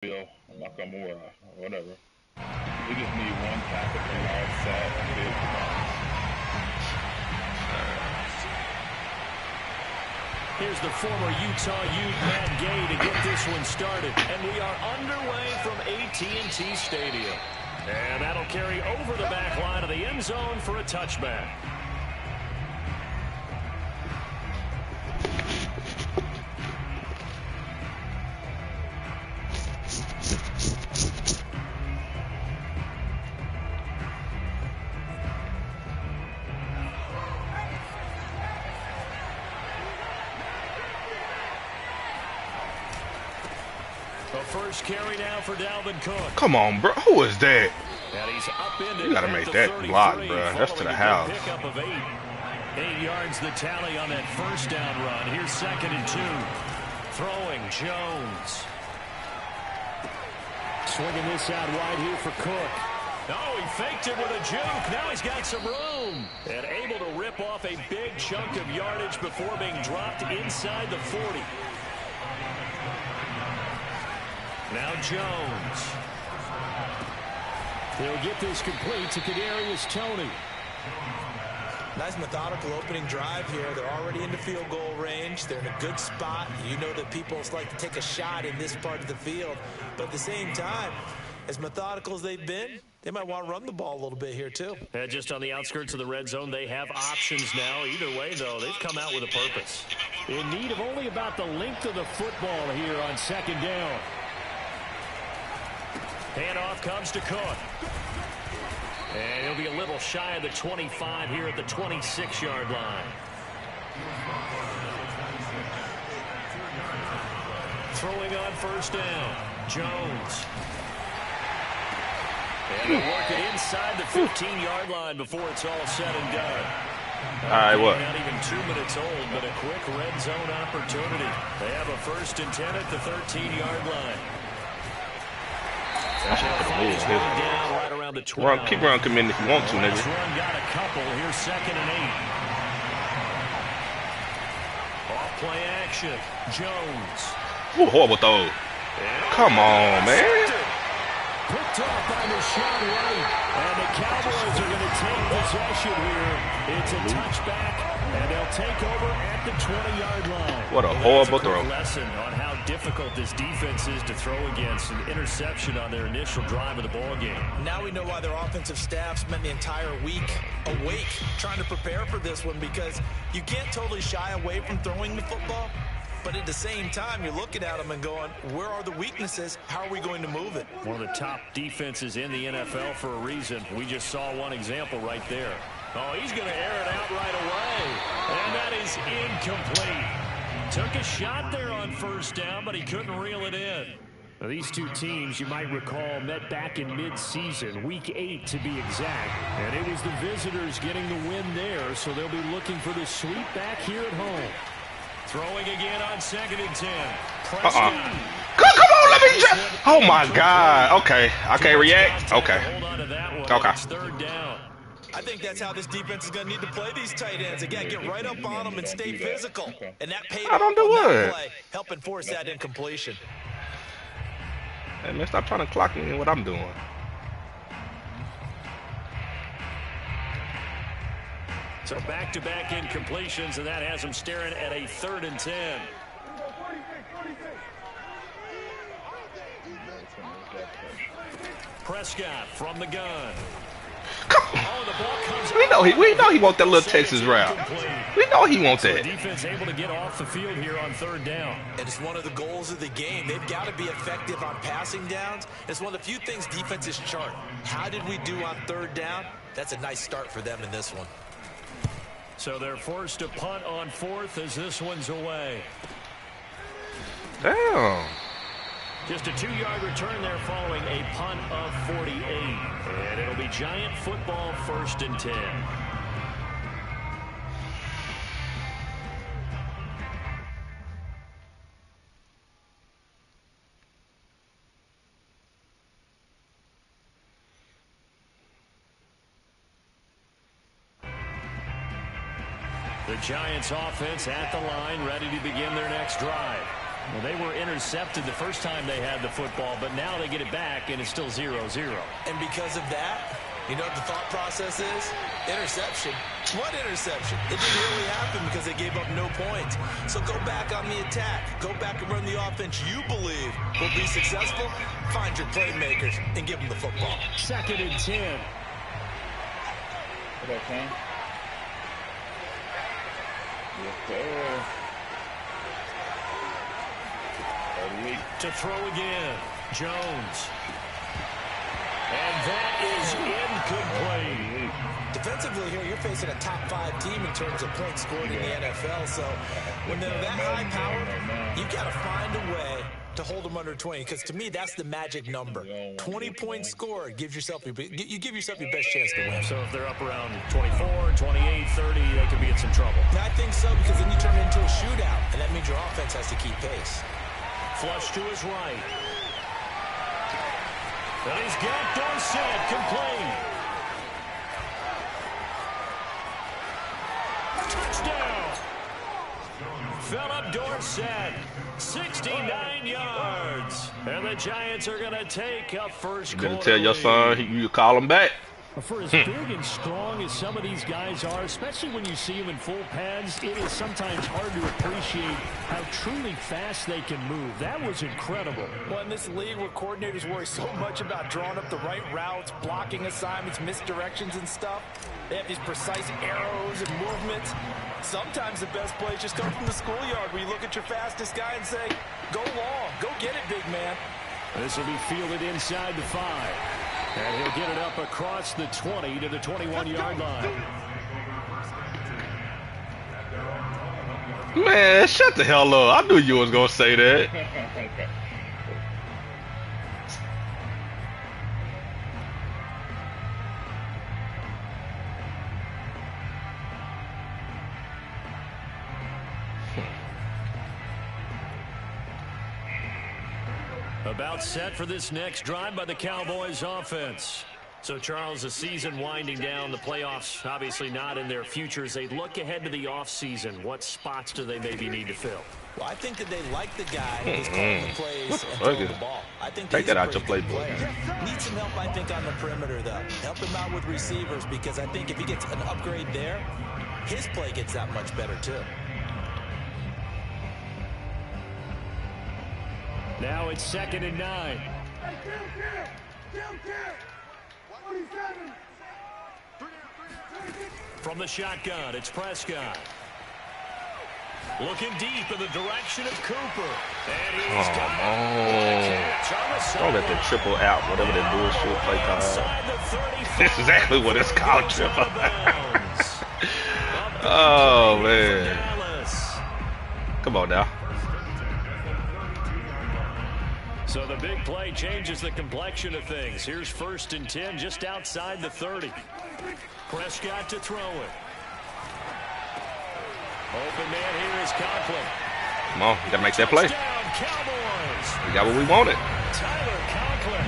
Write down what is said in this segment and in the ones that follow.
Bill, Nakamura, or whatever. We just need one tackle from our side and big points. Here's the former Utah Ute, Matt Gay, to get this one started. And we are underway from AT&T Stadium. And that'll carry over the back line of the end zone for a touchback. First carry now for Dalvin Cook. Come on, bro. Who is that? And he's up into You got to make that block, bro. That's to the house. Pickup of 8 yards the tally on that first down run. Here's 2nd and 2. Throwing Jones. Swinging this out wide here for Cook. Oh, he faked it with a juke. Now he's got some room. And able to rip off a big chunk of yardage before being dropped inside the 40. Now Jones. He'll get this complete to Kadarius Toney. Nice methodical opening drive here. They're already into field goal range. They're in a good spot. You know that people like to take a shot in this part of the field. But at the same time, as methodical as they've been, they might want to run the ball a little bit here too. Just on the outskirts of the red zone, they have options now. Either way, though, they've come out with a purpose. In need of only about the length of the football here on 2nd down. Handoff comes to Cook. And he'll be a little shy of the 25 here at the 26-yard line. Throwing on first down. Jones. And they'll work it inside the 15-yard line before it's all said and done. All right, what? Not even 2 minutes old, but a quick red zone opportunity. They have a 1st and 10 at the 13-yard line. Right around the 12. Keep around committing if you want to, nigga. Run got a couple. Here's 2nd and 8. Off play action. Jones. Ooh, horrible throw. Come on, man. Picked off by Rashawn White. And the Cowboys are going to take possession here. It's a touchback, and they'll take over at the 20-yard line. What a horrible throw. Lesson on how difficult this defense is to throw against. An interception on their initial drive of the ball game. Now we know why their offensive staff spent the entire week awake trying to prepare for this one, because you can't totally shy away from throwing the football. But at the same time, you're looking at them and going, where are the weaknesses? How are we going to move it? One of the top defenses in the NFL for a reason. We just saw one example right there. Oh, he's going to air it out right away. And that is incomplete. Took a shot there on first down, but he couldn't reel it in. Now, these two teams, you might recall, met back in mid-season, week 8 to be exact. And it was the visitors getting the win there, so they'll be looking for the sweep back here at home. Throwing again on 2nd and 10. Come on, let me try. Oh, my God. Okay, I can't react. Okay. Okay. Third down. I think that's how this defense is going to need to play these tight ends. Again, get right up on them and stay physical. And that paid off on that play, helping force that incompletion. Hey, man, stop trying to clock me in what I'm doing. So back-to-back incompletions, and that has them staring at a 3rd and 10. Prescott from the gun. Oh, the ball comes we know he wants that little Texas route. We know he wants that. So the defense able to get off the field here on 3rd down. And it's one of the goals of the game. They've got to be effective on passing downs. It's one of the few things defenses chart. How did we do on 3rd down? That's a nice start for them in this one. So they're forced to punt on 4th as this one's away. Damn. Just a 2-yard return there following a punt of 48. And it'll be Giant football 1st and 10. The Giants offense at the line, ready to begin their next drive. Well, they were intercepted the first time they had the football, but now they get it back, and it's still 0-0. And because of that, you know what the thought process is? Interception. What interception? It didn't really happen because they gave up no points. So go back on the attack. Go back and run the offense you believe will be successful. Find your playmakers and give them the football. 2nd and 10. Okay. Yes, sir. To throw again. Jones. And that is incomplete. Defensively here, you're facing a top 5 team in terms of points scored in the NFL. So when they're that high powered, you've got to find a way to hold them under 20. Because to me, that's the magic number. 20 points scored gives yourself you give yourself your best chance to win. So if they're up around 24, 28, 30, they could be in some trouble. I think so, because then you turn it into a shootout, and that means your offense has to keep pace. Flush to his right. And he's got Dorsett complete. Touchdown. Philip Dorsett, 69 yards. And the Giants are going to take a first quarter. You better tell your son you call him back. For as big and strong as some of these guys are, especially when you see them in full pads, it is sometimes hard to appreciate how truly fast they can move. That was incredible. Well, in this league where coordinators worry so much about drawing up the right routes, blocking assignments, misdirections and stuff, they have these precise arrows and movements. Sometimes the best plays just come from the schoolyard where you look at your fastest guy and say, go long, go get it, big man. This will be fielded inside the 5. And he'll get it up across the 20 to the 21-yard line. Man, shut the hell up. I knew you was going to say that. About set for this next drive by the Cowboys offense. So, Charles, the season winding down, the playoffs obviously not in their future. As they look ahead to the offseason, what spots do they maybe need to fill? Well, I think that they like the guy who's calling the plays and throwing the ball. I think take that out your player. playbook. Needs some help, I think, on the perimeter, though. Help him out with receivers, because I think if he gets an upgrade there, his play gets that much better, too. Now it's 2nd and 9. From the shotgun, it's Prescott. Looking deep in the direction of Cooper. And he's got Don't let that triple out, whatever that bullshit play called. That's exactly what it's called, triple. Oh, man. Come on now. So the big play changes the complexion of things. Here's 1st and 10 just outside the 30. Prescott to throw it. Open man here is Conklin. Come on, you got to make that play. Cowboys. We got what we wanted. Tyler Conklin,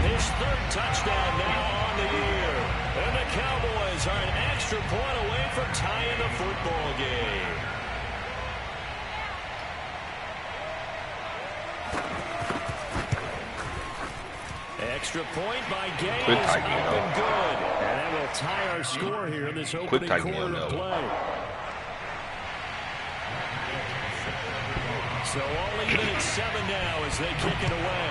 his 3rd touchdown now on the year. And the Cowboys are an extra point away from tying the football game. Extra point by Gaines, up and good. And that will tie our score here in this opening quarter of play. So only minute 7 now as they kick it away.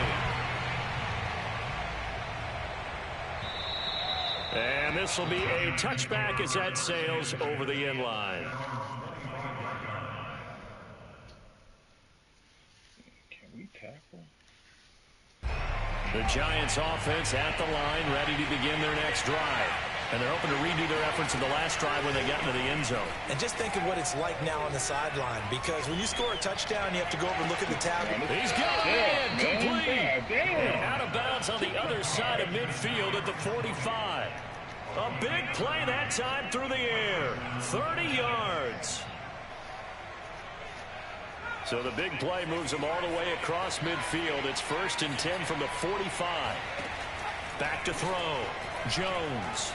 And this will be a touchback as that sails over the end line. Can we tackle? The Giants offense at the line, ready to begin their next drive. And they're hoping to redo their efforts in the last drive when they got into the end zone. And just think of what it's like now on the sideline, because when you score a touchdown, you have to go over and look at the tab. He's got it, complete. And out of bounds on the other side of midfield at the 45. A big play that time through the air. 30 yards. So the big play moves them all the way across midfield. It's 1st and 10 from the 45. Back to throw. Jones.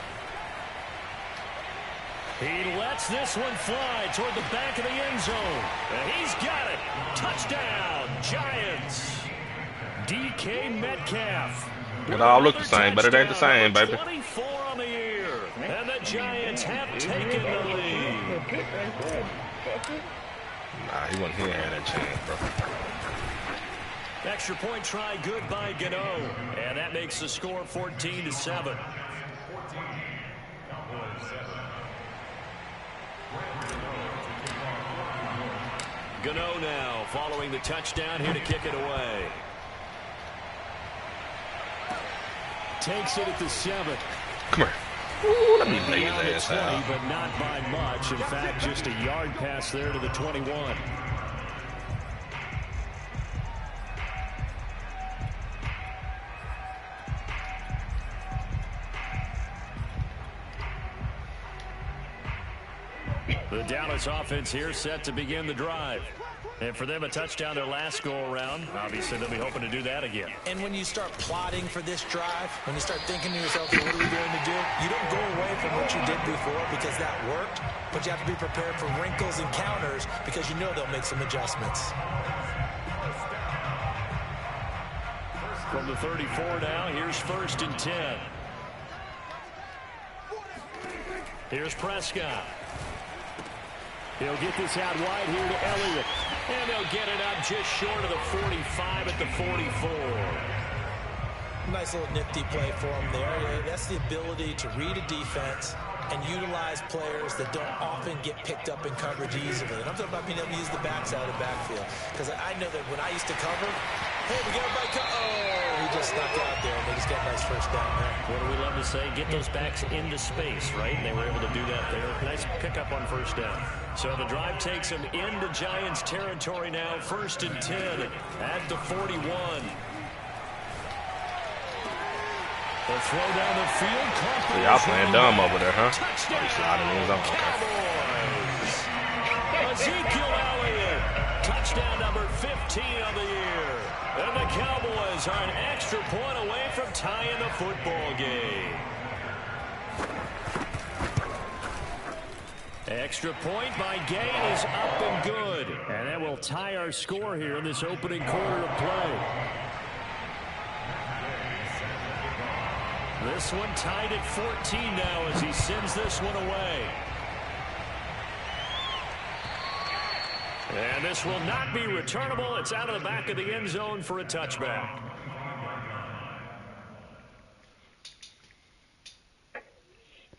He lets this one fly toward the back of the end zone. And he's got it. Touchdown, Giants. DK Metcalf. It all look the same, but it ain't the same, baby. 24 on the year. And the Giants have taken the lead. Nah, he wasn't here had that chance, bro. Extra point try good by Gano. And that makes the score 14-7. Gano now following the touchdown here to kick it away. Takes it at the 7. Come here. Ooh, let me lay his ass 20, out. but not by much. In fact, just a yard pass there to the 21. The Dallas offense here set to begin the drive. And for them, a touchdown their last go-around. Obviously, they'll be hoping to do that again. And when you start plotting for this drive, when you start thinking to yourself, what are we going to do? You don't go away from what you did before because that worked, but you have to be prepared for wrinkles and counters because you know they'll make some adjustments. From the 34 now, here's 1st and 10. Here's Prescott. He'll get this out wide here to Elliott. And they'll get it up just short of the 45 at the 44. Nice little nifty play for him there. That's the ability to read a defense and utilize players that don't often get picked up in coverage easily. And I'm talking about being able to use the backside of the backfield. Because I know that when I used to cover, hey, we get everybody he just snuck out there, and they just got a nice first down there. What do we love to say? Get those backs into space, right? And they were able to do that there. Nice pickup on first down. So the drive takes them into Giants territory now. 1st and 10 at the 41. The throw down the field. So y'all playing dumb over there, huh? Touchdown, Cowboys. Ezekiel Elliott. Touchdown number 15 of the year. And the Cowboys are an extra point away from tying the football game. Extra point by Gain is up and good. And that will tie our score here in this opening quarter of play. This one tied at 14 now as he sends this one away. And this will not be returnable. It's out of the back of the end zone for a touchback.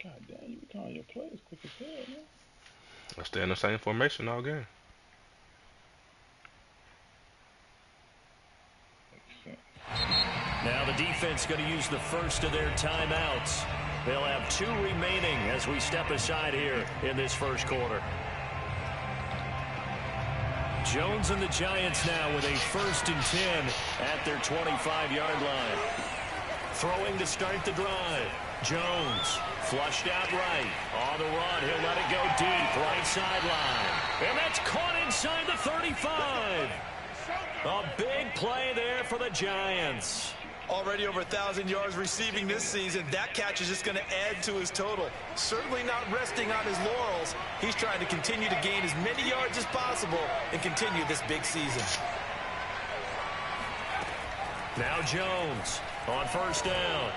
God damn, you be calling your plays quick as hell, man. I stay in the same formation all game. Now the defense going to use the first of their timeouts. They'll have 2 remaining as we step aside here in this first quarter. Jones and the Giants now with a 1st and 10 at their 25-yard line. Throwing to start the drive. Jones flushed out right. On the run, he'll let it go deep. Right sideline. And that's caught inside the 35. A big play there for the Giants. Already over 1,000 yards receiving this season. That catch is just going to add to his total. Certainly not resting on his laurels. He's trying to continue to gain as many yards as possible and continue this big season. Now Jones on 1st down.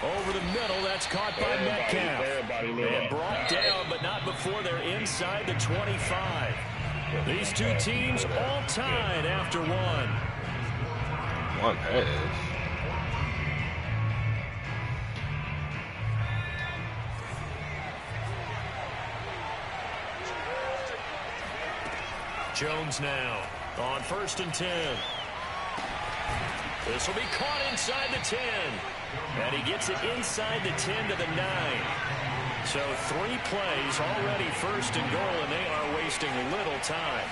Over the middle, that's caught by Metcalf. And brought down, but not before they're inside the 25. These two teams all tied after one. One half. Jones now on 1st and 10. This will be caught inside the 10. And he gets it inside the 10 to the 9. So 3 plays already 1st and goal, and they are wasting little time.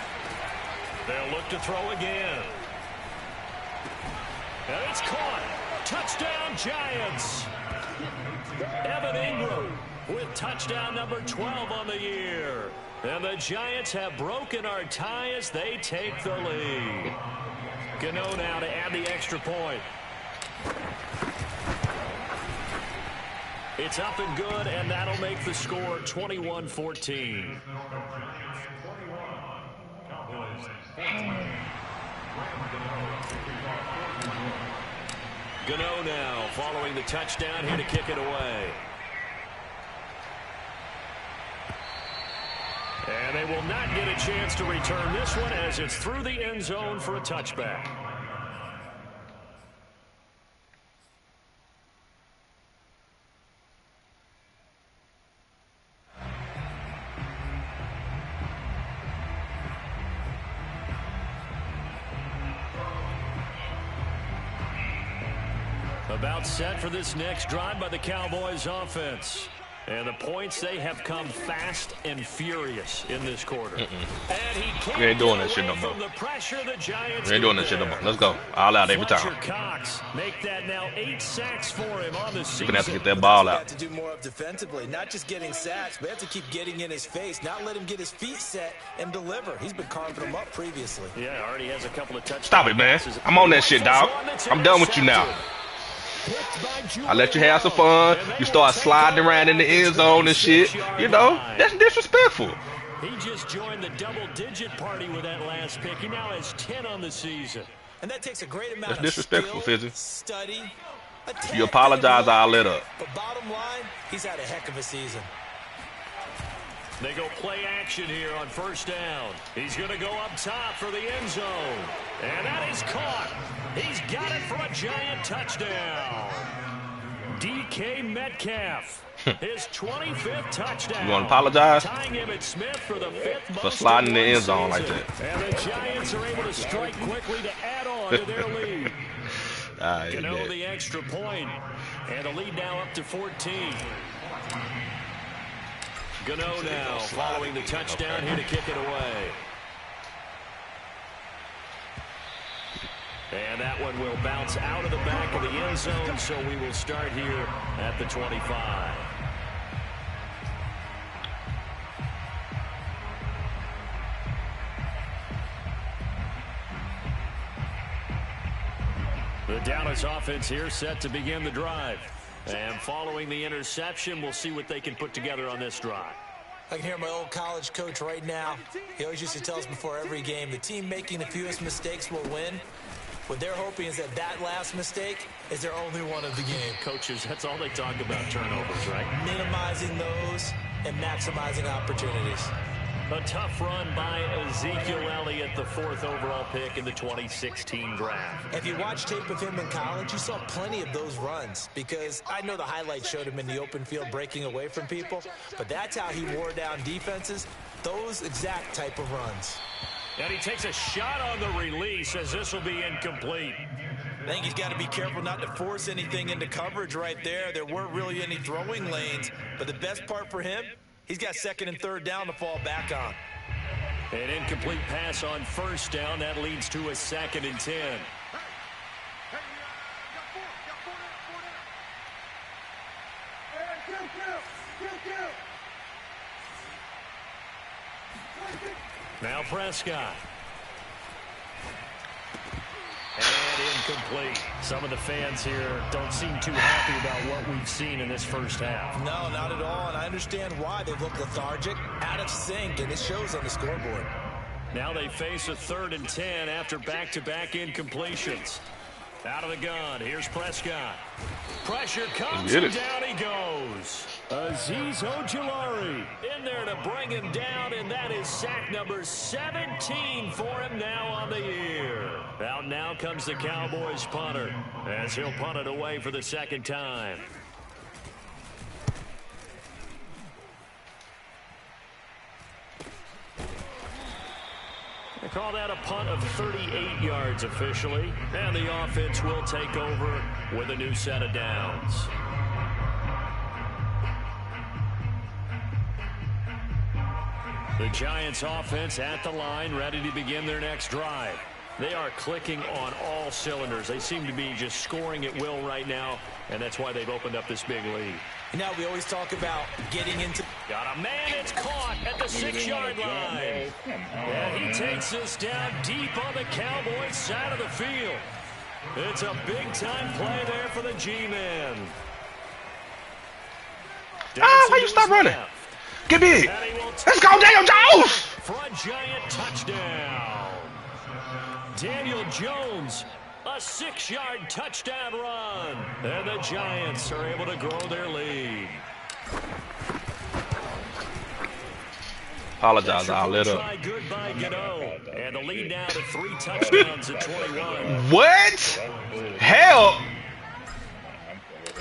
They'll look to throw again. And it's caught. Touchdown, Giants. Evan Ingram with touchdown number 12 on the year. And the Giants have broken our tie as they take the lead. Gano now to add the extra point. It's up and good, and that'll make the score 21-14. Gano now following the touchdown here to kick it away. And they will not get a chance to return this one as it's through the end zone for a touchback. About set for this next drive by the Cowboys offense. And the points, they have come fast and furious in this quarter. And he we ain't doing that shit no more. The pressure the Giants we ain't doing that shit no more. Let's go. All out every time. Cox make that now 8 sacks for him on the season. You're going to have to get that ball out. To do more of defensively, not just getting sacks, but have to keep getting in his face, not let him get his feet set and deliver. He's been carving them up previously. Yeah, already has a couple of touchdowns. Stop it, man. I'm on that shit, dog. I'm done with you now. I let you have some fun. You start sliding around in the end zone and shit. You know, that's disrespectful. He just joined the double-digit party with that last pick. He now has 10 on the season. And that takes a great amount of disrespectful, skill, study. You apologize, I'll let up. But bottom line, he's had a heck of a season. They go play action here on first down. He's going to go up top for the end zone. And that is caught. He's got it for a giant touchdown. DK Metcalf, his 25th touchdown. You want to apologize? Tying him at Smith for the 5th for sliding in the end zone like that. And the Giants are able to strike quickly to add on to their lead. Gano the extra point. And the lead now up to 14. Gano now following the touchdown here to kick it away. And that one will bounce out of the back of the end zone, so we will start here at the 25. The Dallas offense here set to begin the drive. And following the interception, we'll see what they can put together on this drive. I can hear my old college coach right now. He always used to tell us before every game, the team making the fewest mistakes will win. What they're hoping is that that last mistake is their only one of the game. Coaches, that's all they talk about, turnovers, right? Minimizing those and maximizing opportunities. A tough run by Ezekiel Elliott, the 4th overall pick in the 2016 draft. If you watch tape of him in college, you saw plenty of those runs because I know the highlights showed him in the open field breaking away from people, but that's how he wore down defenses, those exact type of runs. And he takes a shot on the release as this will be incomplete. I think he's got to be careful not to force anything into coverage right there. There weren't really any throwing lanes, but the best part for him, he's got 2nd and 3rd down to fall back on. An incomplete pass on first down. That leads to a 2nd and 10. Now Prescott. And incomplete. Some of the fans here don't seem too happy about what we've seen in this first half. No, not at all, and I understand why. They look lethargic, out of sync, and it shows on the scoreboard. Now they face a 3rd and 10 after back-to-back incompletions. Out of the gun, here's Prescott. Pressure comes, and down he goes. Azeez Ojulari in there to bring him down, and that is sack number 17 for him now on the year. Out now comes the Cowboys punter as he'll punt it away for the 2nd time. They call that a punt of 38 yards officially, and the offense will take over with a new set of downs. The Giants offense at the line, ready to begin their next drive. They are clicking on all cylinders. They seem to be just scoring at will right now, and that's why they've opened up this big lead. Now we always talk about getting into... Got a man, it's caught at the 6-yard line. And he takes this down deep on the Cowboys side of the field. It's a big-time play there for the G-men. Ah, why you stop running? Get big. Let's go, Daniel Jones. For a giant touchdown. Daniel Jones, a 6-yard touchdown run. And the Giants are able to grow their lead. Apologize, I lit up. And the lead now to 3 touchdowns at 21. What? Help!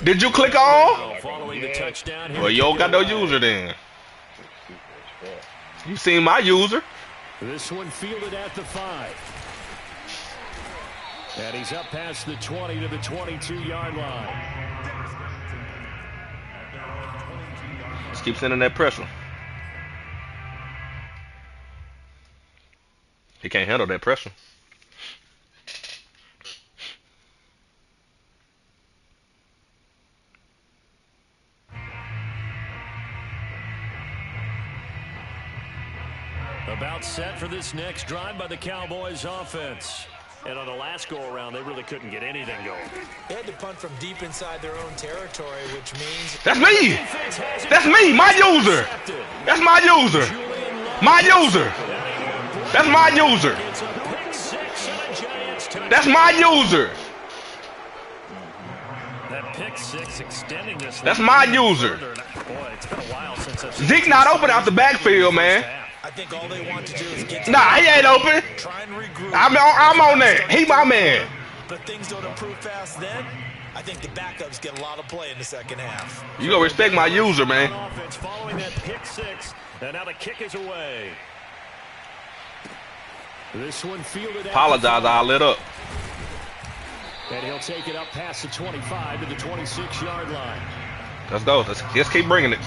Did you click on? Following the touchdown. Well, you don't got no user then. You seen my user. This one fielded at the 5. And he's up past the 20 to the 22-yard line. Let's keep sending that pressure. He can't handle that pressure. About set for this next drive by the Cowboys offense. And on the last go-around, they really couldn't get anything going. They had to punt from deep inside their own territory, which means... That's me! That's me! My user! That's my user! My user! That's my user! That's my user! That pick 6 extending this. That's my user. Boy, it's been a while since I've seen Zeke not open out the backfield, man. I think all they want to do is get to Nah, he ain't open. try and regroup. I'm on that. He my man. But things don't improve fast then. I think the backups get a lot of play in the second half. You gonna respect my user, man. Offense following that pick 6, and now the kick is away. This one fielded. Apologize, I lit up. And he'll take it up past the 25 to the 26-yard line. Let's go. Let's keep bringing it.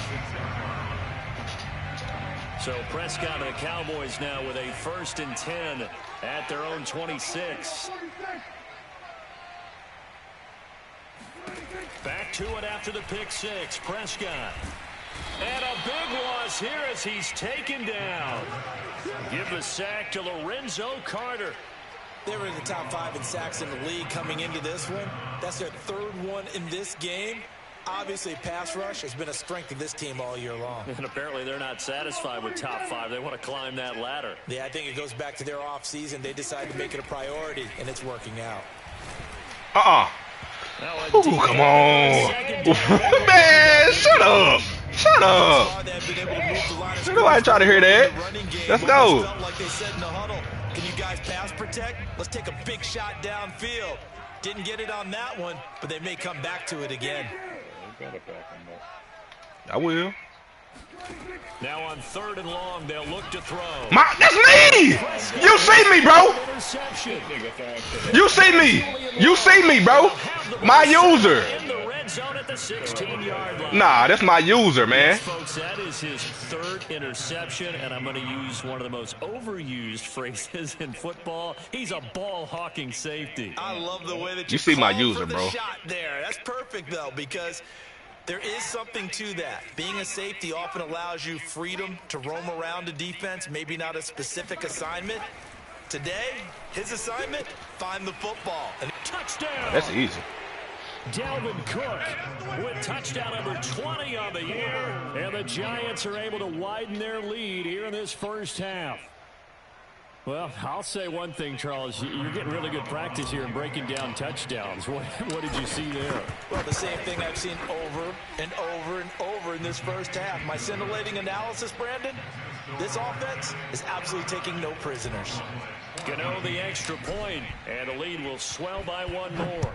So Prescott and the Cowboys now with a 1st and 10 at their own 26. Back to it after the pick 6. Prescott. And a big loss here as he's taken down. Give the sack to Lorenzo Carter. They were in the top 5 in sacks in the league coming into this one. That's their 3rd one in this game. Obviously, pass rush has been a strength of this team all year long. And apparently they're not satisfied with top 5. They want to climb that ladder. Yeah, I think it goes back to their offseason. They decided to make it a priority, and it's working out. Ooh, come on. Man, shut up. Shut up. Nobody trying to hear that. Let's go. Like they said in the huddle, can you guys pass protect? Let's take a big shot downfield. Didn't get it on that one, but they may come back to it again. I will. Now on 3rd and long, they'll look to throw. That's me! You see me, bro! You see me! You see me, bro! My user! In the red zone at the 16-yard line. Nah, that's my user, man. Yes, folks, that is his 3rd interception, and I'm going to use one of the most overused phrases in football. He's a ball-hawking safety. I love the way that you see my user, for the bro. Shot there. That's perfect, though, because there is something to that. Being a safety often allows you freedom to roam around a defense, maybe not a specific assignment. Today, his assignment, find the football. And touchdown! That's easy. Dalvin Cook with touchdown number 20 on the year. And the Giants are able to widen their lead here in this first half. Well, I'll say one thing, Charles. You're getting really good practice here in breaking down touchdowns. What did you see there? Well, the same thing I've seen over and over and over in this first half. My scintillating analysis, Brandon, this offense is absolutely taking no prisoners. Gano the extra point, and the lead will swell by 1 more.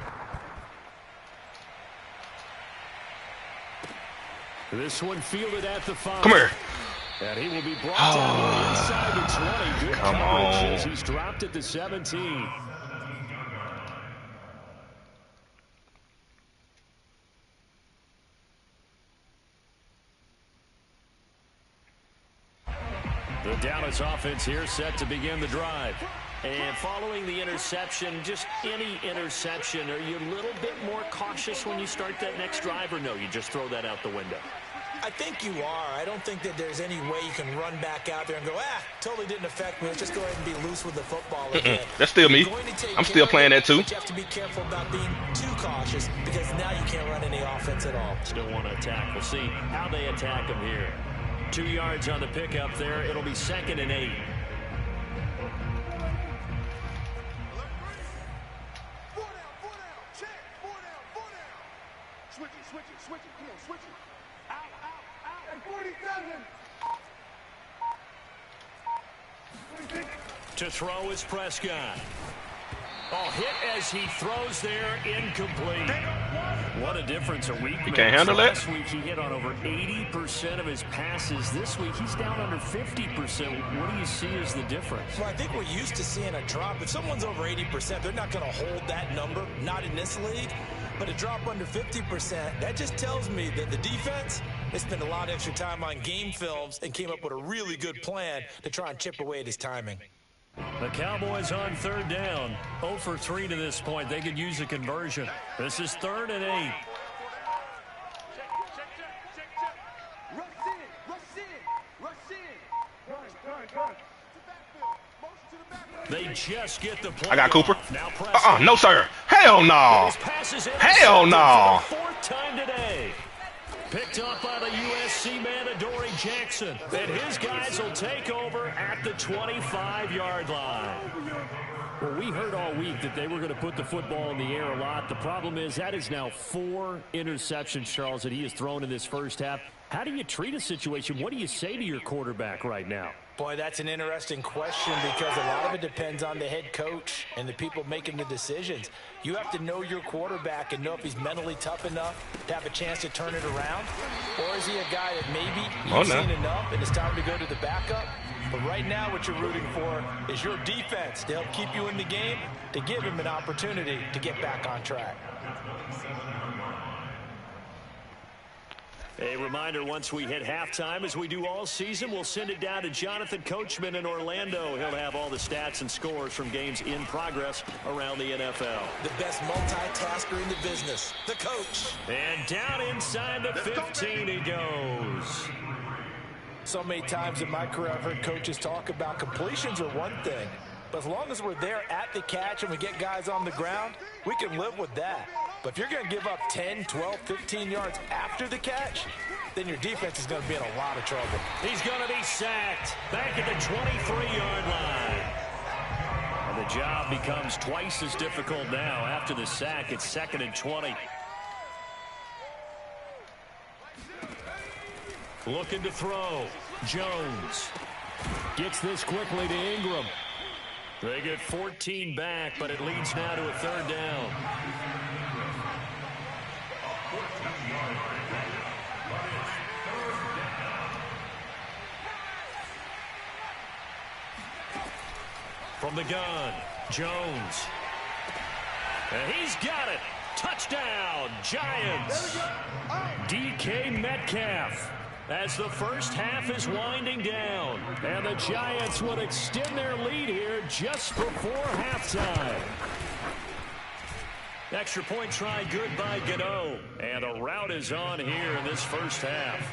This one fielded at the 5. Come here. And he will be brought down inside the 20. Good Come coverage on. as he's dropped at the 17. The Dallas offense here set to begin the drive. And following the interception, just any interception, are you a little bit more cautious when you start that next drive, or no, you just throw that out the window? I think you are. I don't think that there's any way you can run back out there and go, totally didn't affect me. Let's just go ahead and be loose with the football again. That's still me. I'm still playing that too. But you have to be careful about being too cautious because now you can't run any offense at all. Still want to attack. We'll see how they attack him here. 2 yards on the pickup there. It'll be 2nd and 8. To throw is Prescott. Hit as he throws there, incomplete. What a difference a week. You can't handle it. Last week he hit on over 80% of his passes. This week he's down under 50%. What do you see as the difference? Well, I think we're used to seeing a drop. If someone's over 80%, they're not going to hold that number, not in this league. But a drop under 50%, that just tells me that the defense, they spent a lot of extra time on game films and came up with a really good plan to try and chip away at his timing. The Cowboys on 3rd down. 0 for 3 to this point. They could use a conversion. This is 3rd and 8. They just get the play. I got Cooper. Now no, sir. Hell no. Hell no. 4th time today. Picked up by the USC man, Adoree Jackson. And his guys will take over at the 25-yard line. Well, we heard all week that they were going to put the football in the air a lot. The problem is that is now 4 interceptions, Charles, that he has thrown in this first half. How do you treat a situation? What do you say to your quarterback right now? Boy, that's an interesting question because a lot of it depends on the head coach and the people making the decisions. You have to know your quarterback and know if he's mentally tough enough to have a chance to turn it around, or is he a guy that maybe you've seen enough and it's time to go to the backup? But right now what you're rooting for is your defense to help keep you in the game, to give him an opportunity to get back on track. A reminder, once we hit halftime, as we do all season, we'll send it down to Jonathan Coachman in Orlando. He'll have all the stats and scores from games in progress around the NFL. The best multitasker in the business, the coach. And down inside the 15 he goes. So many times in my career, I've heard coaches talk about completions are one thing. But as long as we're there at the catch and we get guys on the ground, we can live with that. But if you're going to give up 10, 12, 15 yards after the catch, then your defense is going to be in a lot of trouble. He's going to be sacked back at the 23-yard line. And the job becomes twice as difficult now. After the sack, it's 2nd and 20. Looking to throw. Jones gets this quickly to Ingram. They get 14 back, but it leads now to a 3rd down. From the gun, Jones. And he's got it. Touchdown, Giants. DK Metcalf. As the first half is winding down. And the Giants would extend their lead here just before halftime. Extra point try good by Gano. And a rout is on here in this first half.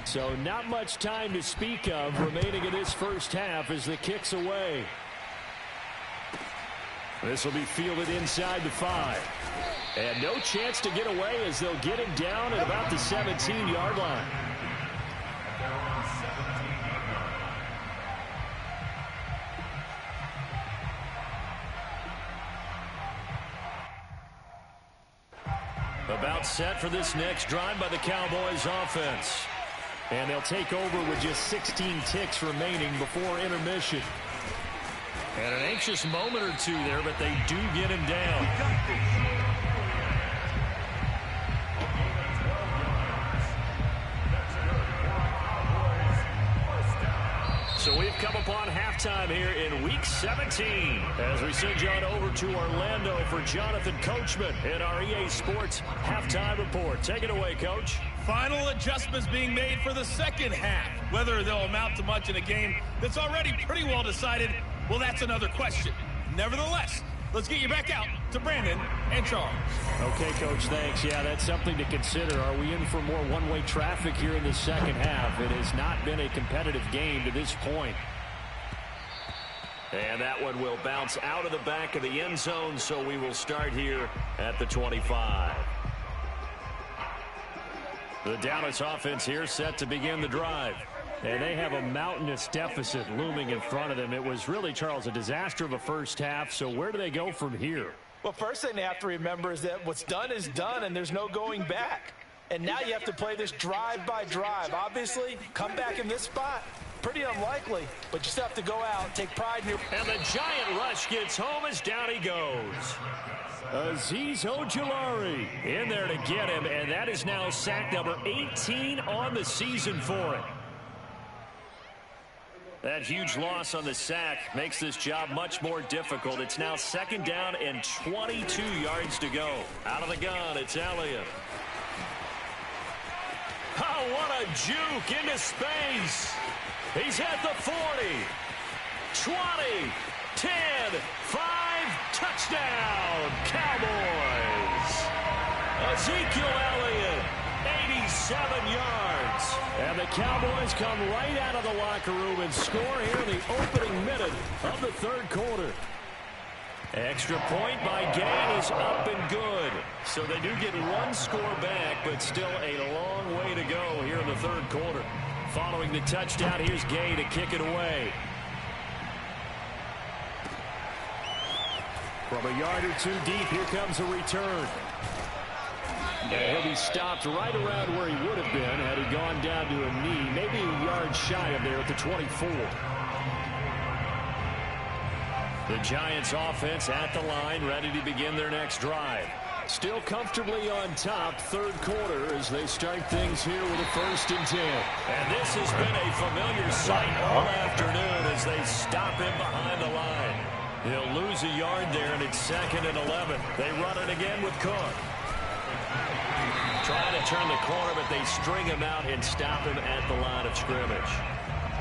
So not much time to speak of remaining in this first half as the kick's away. This will be fielded inside the 5. And no chance to get away as they'll get him down at about the 17-yard line. About set for this next drive by the Cowboys offense. And they'll take over with just 16 ticks remaining before intermission. And an anxious moment or two there, but they do get him down. So we've come upon halftime here in Week 17 as we send you on over to Orlando for Jonathan Coachman in our EA Sports Halftime Report. Take it away, Coach. Final adjustments being made for the second half. Whether they'll amount to much in a game that's already pretty well decided, well, that's another question. Nevertheless, let's get you back out to Brandon and Charles. Okay, Coach, thanks. Yeah, that's something to consider. Are we in for more one-way traffic here in the second half? It has not been a competitive game to this point. And that one will bounce out of the back of the end zone, so we will start here at the 25. The Dallas offense here set to begin the drive. And they have a mountainous deficit looming in front of them. It was really, Charles, a disaster of a first half. So where do they go from here? Well, first thing they have to remember is that what's done is done, and there's no going back. And now you have to play this drive by drive. Obviously, come back in this spot. Pretty unlikely, but you still have to go out, take pride in your... And the giant rush gets home as down he goes. Azeez Ojulari in there to get him, and that is now sack number 18 on the season for him. That huge loss on the sack makes this job much more difficult. It's now second down and 22 yards to go. Out of the gun, it's Elliott. Oh, what a juke into space. He's at the 40, 20, 10, 5, touchdown, Cowboys. Ezekiel Elliott, 87 yards. And the Cowboys come right out of the locker room and score here in the opening minute of the third quarter. Extra point by Gay is up and good. So they do get one score back, but still a long way to go here in the third quarter. Following the touchdown, here's Gay to kick it away. From a yard or two deep, here comes a return. And he'll be stopped right around where he would have been had he gone down to a knee, maybe a yard shy of there at the 24. The Giants offense at the line, ready to begin their next drive. Still comfortably on top, third quarter, as they start things here with a 1st and 10. And this has been a familiar sight all afternoon as they stop him behind the line. He'll lose a yard there, and it's 2nd and 11. They run it again with Cook. Trying to turn the corner, but they string him out and stop him at the line of scrimmage.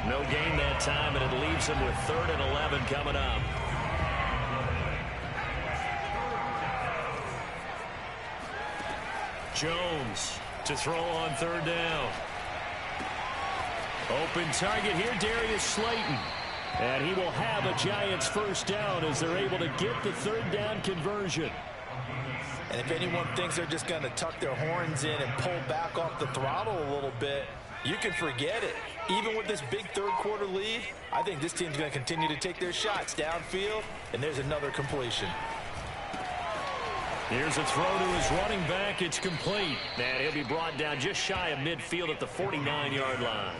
No gain that time, and it leaves him with 3rd and 11 coming up. Jones to throw on 3rd down. Open target here, Darius Slayton. And he will have a Giants 1st down as they're able to get the 3rd down conversion. And if anyone thinks they're just going to tuck their horns in and pull back off the throttle a little bit, you can forget it. Even with this big third quarter lead, I think this team's going to continue to take their shots downfield, and there's another completion. Here's a throw to his running back. It's complete. And he'll be brought down just shy of midfield at the 49-yard line.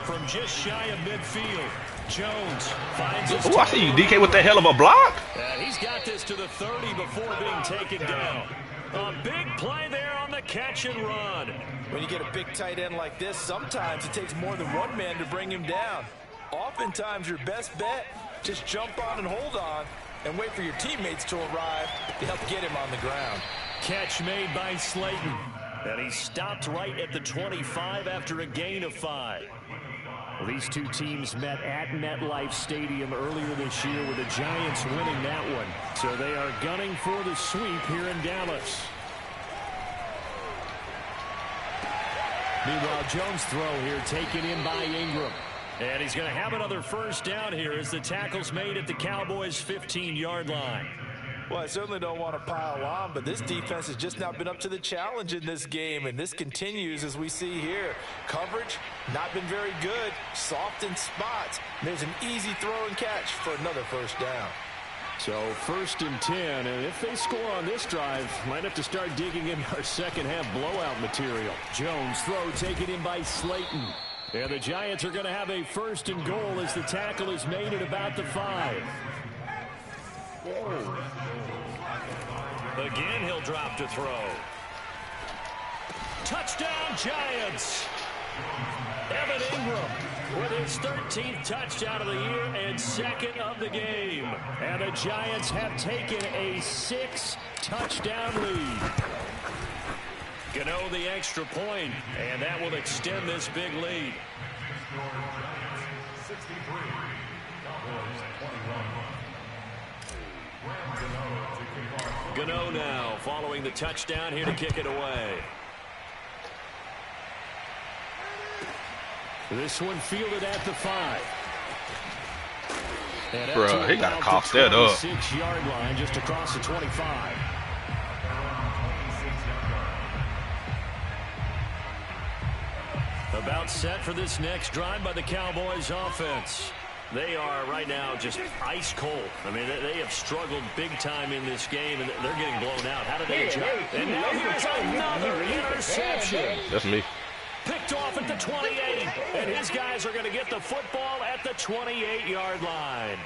From just shy of midfield, Jones finds his... Oh, I see you, DK, with that hell of a block. He's got this to the 30 before being taken down. A big play there on the catch and run. When you get a big tight end like this, sometimes it takes more than one man to bring him down. Oftentimes, your best bet, just jump on and hold on and wait for your teammates to arrive to help get him on the ground. Catch made by Slayton. And he stopped right at the 25 after a gain of 5. Well, these two teams met at MetLife Stadium earlier this year with the Giants winning that one. So they are gunning for the sweep here in Dallas. Meanwhile, Jones' throw here taken in by Ingram. And he's going to have another 1st down here as the tackle's made at the Cowboys' 15-yard line. Well, I certainly don't want to pile on, but this defense has just not been up to the challenge in this game, and this continues as we see here. Coverage, not been very good, soft in spots. There's an easy throw and catch for another 1st down. So 1st and 10, and if they score on this drive, might have to start digging in our second half blowout material. Jones' throw taken in by Slayton. And the Giants are going to have a 1st and goal as the tackle is made at about the 5. Whoa. Again, he'll drop to throw. Touchdown, Giants. Evan Ingram with his 13th touchdown of the year and 2nd of the game. And the Giants have taken a 6-touchdown lead. Gano the extra point, and that will extend this big lead. Gano now following the touchdown here to kick it away. This one fielded at the 5. Bro, he got to cough that up. 6-yard line just across the 25. About set for this next drive by the Cowboys offense. They are right now just ice cold. I mean, they have struggled big time in this game, and they're getting blown out. How did they adjust? And now here's another interception. That's me. Picked off at the 28, and his guys are going to get the football at the 28-yard line.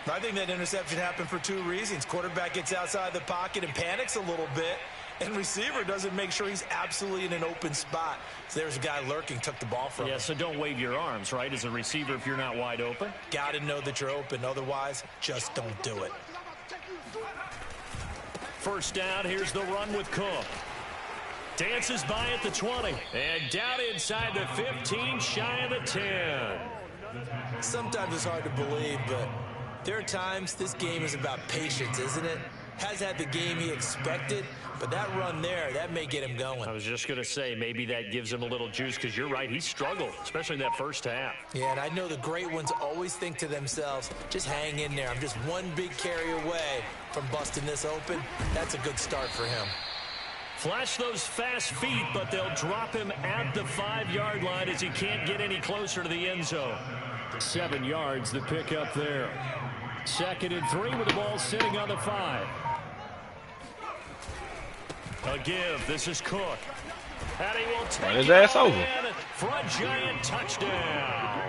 I think that interception happened for 2 reasons. Quarterback gets outside the pocket and panics a little bit, and receiver doesn't make sure he's absolutely in an open spot. So there's a guy lurking, took the ball from him. Yeah, so don't wave your arms, right, as a receiver if you're not wide open. Got to know that you're open. Otherwise, just don't do it. First down, here's the run with Cook. Dances by at the 20. And down inside the 15, shy of the 10. Sometimes it's hard to believe, but there are times this game is about patience, isn't it? Has had the game he expected, but that run there, that may get him going. I was just going to say, maybe that gives him a little juice, because you're right, he struggled, especially in that first half. Yeah, and I know the great ones always think to themselves, just hang in there. I'm just one big carry away from busting this open. That's a good start for him. Flash those fast feet, but they'll drop him at the 5-yard line as he can't get any closer to the end zone. 7 yards, the pickup there. 2nd and 3 with the ball sitting on the 5. A give. This is Cook. And he will take his ass over for a giant touchdown.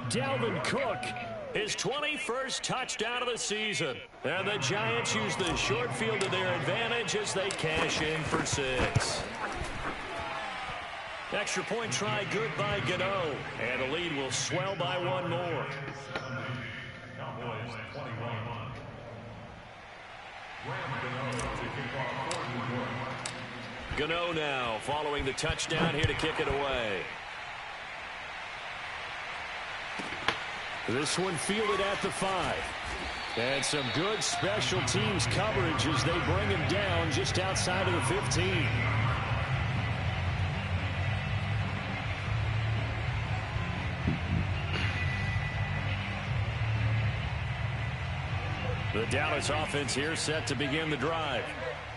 Dalvin Cook, his 21st touchdown of the season. And the Giants use the short field to their advantage as they cash in for 6. Extra point try good by Gano. And the lead will swell by 1 more. Gano now following the touchdown here to kick it away. This one fielded at the 5. And some good special teams coverage as they bring him down just outside of the 15. The Dallas offense here set to begin the drive.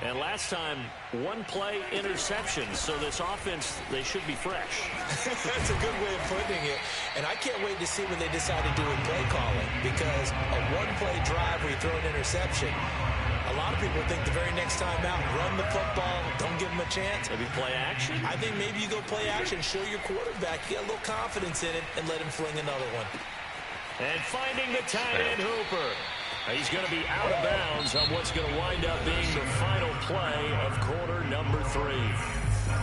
And last time, 1-play interception. So this offense, they should be fresh. That's a good way of putting it. And I can't wait to see when they decide to do a play calling. Because a 1-play drive where you throw an interception, a lot of people think the very next time out, run the football, don't give them a chance. Maybe play action? I think maybe you go play action, show your quarterback, get a little confidence in it, and let him fling another one. And finding the tight end Hooper. He's going to be out of bounds on what's going to wind up being the final play of quarter number 3.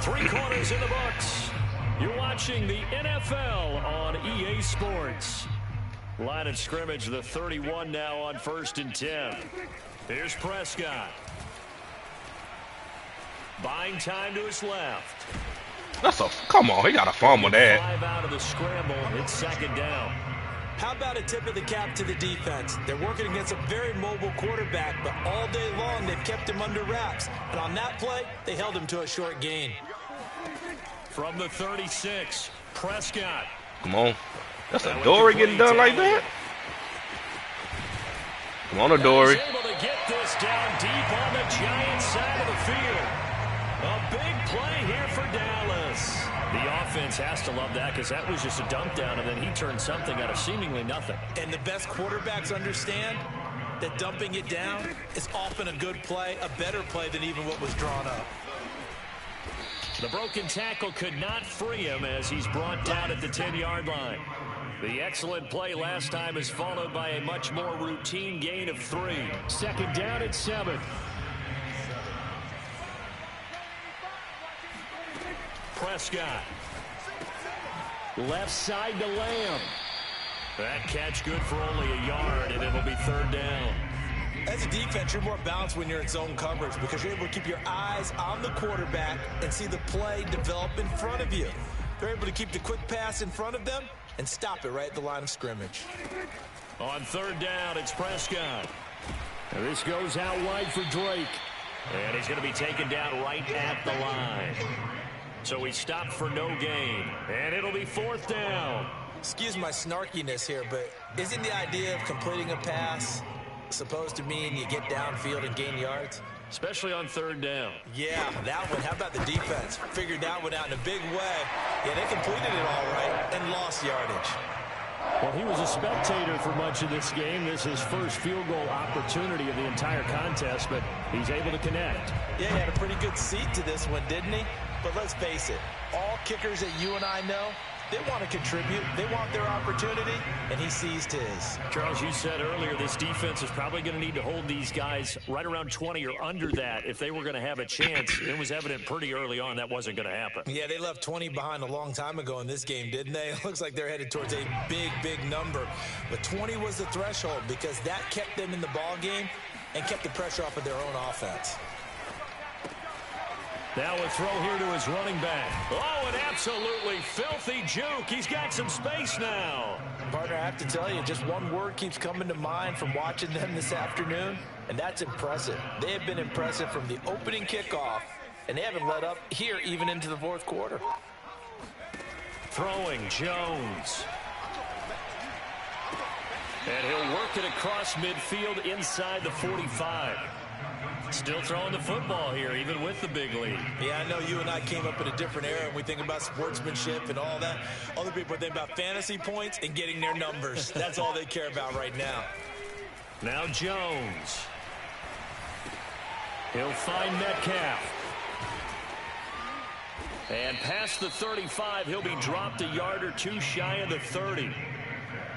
3 quarters in the books. You're watching the NFL on EA Sports. Line of scrimmage, the 31 now on 1st and 10. Here's Prescott. Buying time to his left. Come on, he got to fumble that. 5 out of the scramble. It's 2nd down. How about a tip of the cap to the defense? They're working against a very mobile quarterback, but all day long they've kept him under wraps. And on that play, they held him to a short gain. From the 36, Prescott. Come on. That's a Dory getting done like that? Come on, Dory. Able to get this down deep on the Giants side of the field. A big play here for Dallas. The offense has to love that because that was just a dump down, and then he turned something out of seemingly nothing. And the best quarterbacks understand that dumping it down is often a good play, a better play than even what was drawn up. The broken tackle could not free him as he's brought down at the 10-yard line. The excellent play last time is followed by a much more routine gain of 3. 2nd down at 7. Prescott. Left side to Lamb. That catch good for only a yard, and it'll be 3rd down. As a defense, you're more balanced when you're in zone coverage because you're able to keep your eyes on the quarterback and see the play develop in front of you. They're able to keep the quick pass in front of them and stop it right at the line of scrimmage. On 3rd down, it's Prescott. And this goes out wide for Drake. And he's going to be taken down right at the line. So he stopped for no gain. And it'll be 4th down. Excuse my snarkiness here, but isn't the idea of completing a pass supposed to mean you get downfield and gain yards? Especially on 3rd down. Yeah, that one. How about the defense? Figured that one out in a big way. Yeah, they completed it all right and lost yardage. Well, he was a spectator for much of this game. This is his first field goal opportunity of the entire contest, but he's able to connect. Yeah, he had a pretty good seat to this one, didn't he? But let's face it, all kickers that you and I know, they want to contribute. They want their opportunity, and he seized his. Charles, you said earlier this defense is probably going to need to hold these guys right around 20 or under that if they were going to have a chance. It was evident pretty early on that wasn't going to happen. Yeah, they left 20 behind a long time ago in this game, didn't they? It looks like they're headed towards a big, big number. But 20 was the threshold because that kept them in the ball game and kept the pressure off of their own offense. Now a throw here to his running back. Oh, an absolutely filthy juke. He's got some space now. Partner, I have to tell you, just one word keeps coming to mind from watching them this afternoon, and that's impressive. They have been impressive from the opening kickoff, and they haven't let up here even into the 4th quarter. Throwing Jones. And he'll work it across midfield inside the 45. Still throwing the football here, even with the big lead. Yeah, I know you and I came up in a different era, and we think about sportsmanship and all that. Other people think about fantasy points and getting their numbers. That's all they care about right now. Now Jones. He'll find Metcalf. And past the 35, he'll be dropped a yard or two shy of the 30.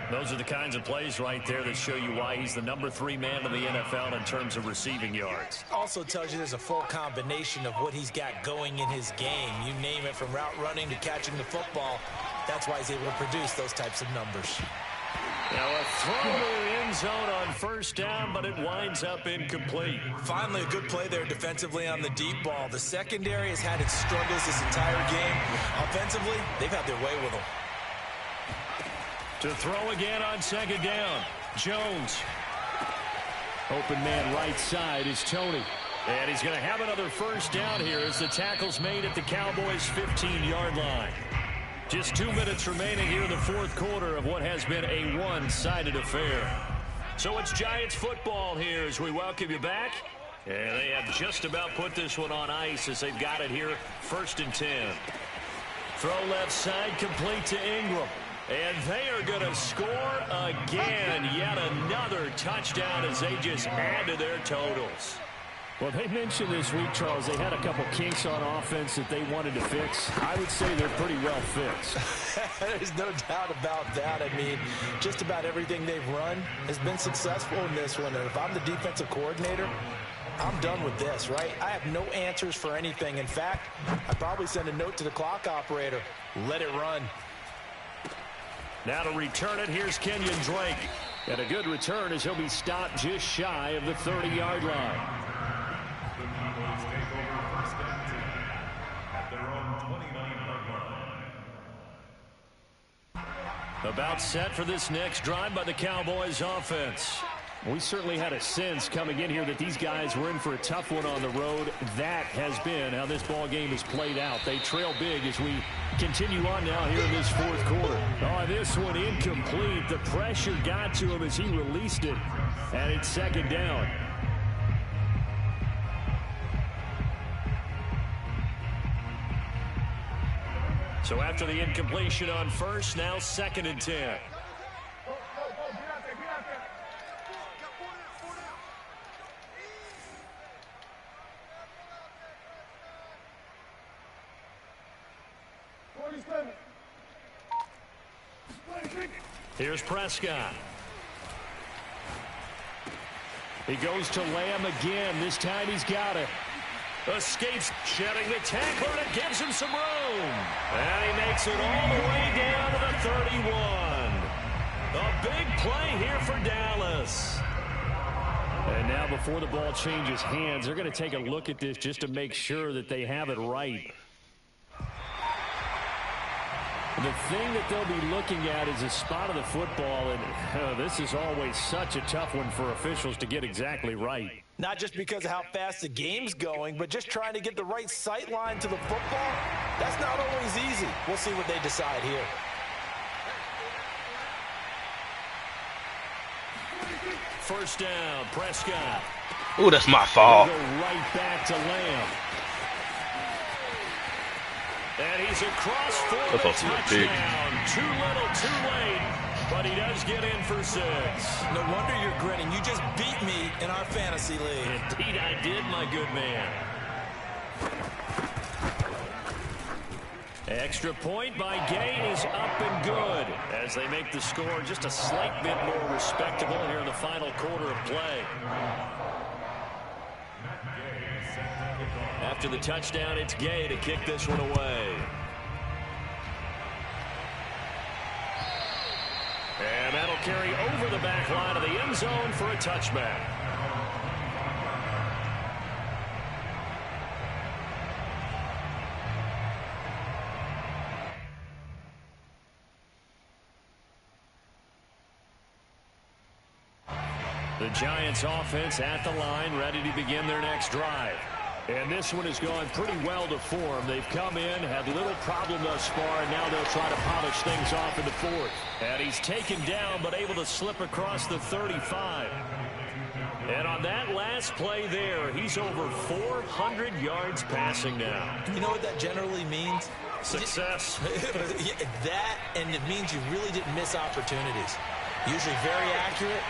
Those are the kinds of plays right there that show you why he's the number 3 man in the NFL in terms of receiving yards. Also tells you there's a full combination of what he's got going in his game. You name it, from route running to catching the football. That's why he's able to produce those types of numbers. Now a throw to the end zone on 1st down, but it winds up incomplete. Finally, a good play there defensively on the deep ball. The secondary has had its struggles this entire game. Offensively, they've had their way with them. To throw again on 2nd down. Jones. Open man right side is Tony. And he's going to have another 1st down here as the tackle's made at the Cowboys' 15-yard line. Just 2 minutes remaining here in the 4th quarter of what has been a one-sided affair. So it's Giants football here as we welcome you back. And they have just about put this one on ice as they've got it here 1st and 10. Throw left side complete to Ingram. And they are going to score again. Yet another touchdown as they just add to their totals. Well, they mentioned this week, Charles, they had a couple kinks on offense that they wanted to fix. I would say they're pretty well fixed. There's no doubt about that. I mean, just about everything they've run has been successful in this one. And if I'm the defensive coordinator, I'm done with this, right? I have no answers for anything. In fact, I'd probably send a note to the clock operator. Let it run. Now to return it, here's Kenyon Drake. And a good return as he'll be stopped just shy of the 30-yard line. About set for this next drive by the Cowboys offense. We certainly had a sense coming in here that these guys were in for a tough one on the road. That has been how this ball game has played out. They trail big as we continue on now here in this 4th quarter. Oh, this one incomplete. The pressure got to him as he released it. And it's 2nd down. So after the incompletion on 1st, now 2nd and 10. Here's Prescott. He goes to Lamb again. This time he's got it. Escapes, shedding the tackler, and it gives him some room. And he makes it all the way down to the 31. A big play here for Dallas. And now before the ball changes hands, they're going to take a look at this just to make sure that they have it right. The thing that they'll be looking at is a spot of the football, and this is always such a tough one for officials to get exactly right. Not just because of how fast the game's going, but just trying to get the right sight line to the football. That's not always easy. We'll see what they decide here. First down, Prescott. Ooh, that's my fault. Go right back to Lamb. And he's across for the touchdown. Too little, too late. But he does get in for 6. No wonder you're grinning. You just beat me in our fantasy league. Indeed I did, my good man. Extra point by Gain is up and good as they make the score just a slight bit more respectable here in the final quarter of play. After the touchdown, it's Gay to kick this one away. And that'll carry over the back line of the end zone for a touchback. The Giants offense at the line, ready to begin their next drive. And this one has gone pretty well to form. They've come in, had little problem thus far, and now they'll try to polish things off in the 4th. And he's taken down, but able to slip across the 35. And on that last play there, he's over 400 yards passing now. You know what that generally means? Success. That, and it means you really didn't miss opportunities. Usually very accurate.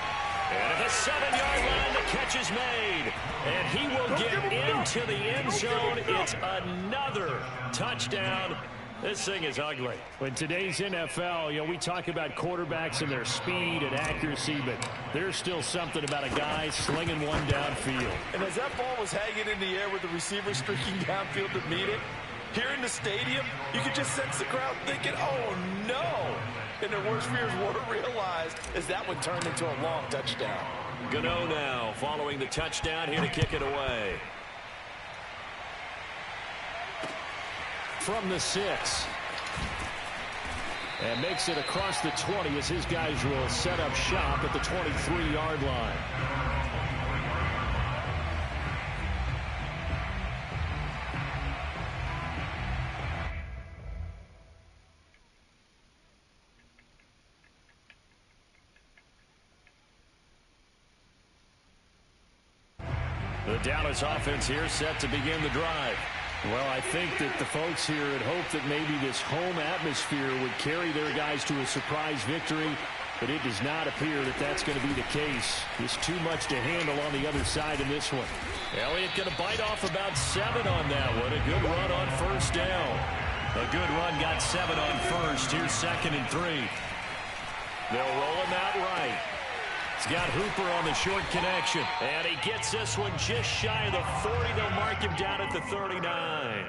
And at the 7-yard line, the catch is made. And he will get into the end zone. It's another touchdown. This thing is ugly. In today's NFL, you know, we talk about quarterbacks and their speed and accuracy, but there's still something about a guy slinging one downfield. And as that ball was hanging in the air with the receiver streaking downfield to meet it, here in the stadium, you could just sense the crowd thinking, oh, no. And their worst fears weren't realized as that one turned into a long touchdown. Gano now following the touchdown here to kick it away. From the 6. And makes it across the 20 as his guys will set up shop at the 23-yard line. The Dallas offense here set to begin the drive. Well, I think that the folks here had hoped that maybe this home atmosphere would carry their guys to a surprise victory, but it does not appear that that's going to be the case. Just too much to handle on the other side in this one. Elliott going to bite off about 7 on that one. A good run on first down. A good run got 7 on first. Here's 2nd and 3. They'll roll him out right. He's got Hooper on the short connection. And he gets this one just shy of the 40. They'll mark him down at the 39.